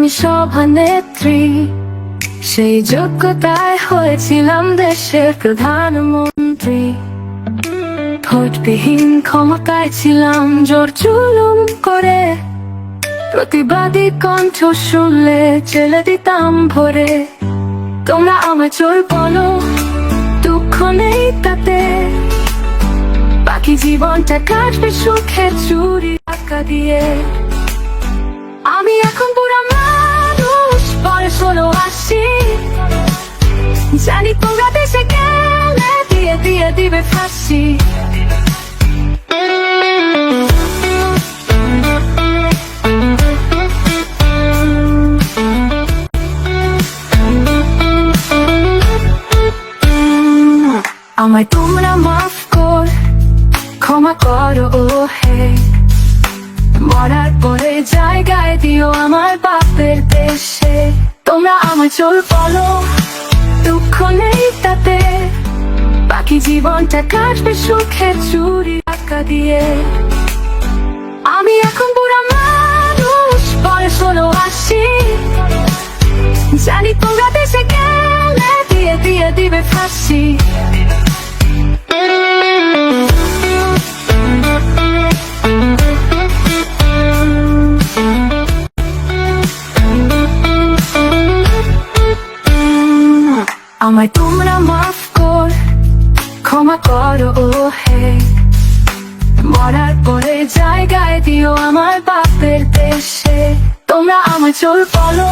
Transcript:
আমি সভানেত্রী, সেই যোগ্যতায় হয়েছিলাম দেশের প্রধানমন্ত্রী। ভোটবিহীন ক্ষমতায় ছিলাম জোর জুলুম করে, প্রতিবাদী কণ্ঠ শুনলে জেলে দিতাম ভরে। তোমরা আমায় চোর বলো, দুঃখ নেই তাতে, বাকি জীবনটা কাটবে সুখে চুরি টাকা দিয়ে। আমি এখন বুড়া মানুষ, বয়স হলো 80, জানি তোমরা দেশে গেলে দিয়ে দিয়ে দিবে ফাঁসি। আমায় তোমরা মাফ কর, ক্ষমা করো ও হে, মরার পরে জায়গায় দিও আমার বাপের দেশে। তোমরা আমায় চোর বলো, দুঃখ নেই তাতে, বাকি জীবনটা কাটবে সুখে চুরি টাকা দিয়ে। আমি এখন বুড়া মানুষ, বয়স হলো 80, জানি তোমরা দেশে গেলে দিয়ে দিয়ে দিবে ফাঁসি। আমায় তোমরা মাফ কর, ক্ষমা করো ও হে, মরার পরে জায়গায় দিও আমার বাপের দেশে। তোমরা আমায় চোর বলো,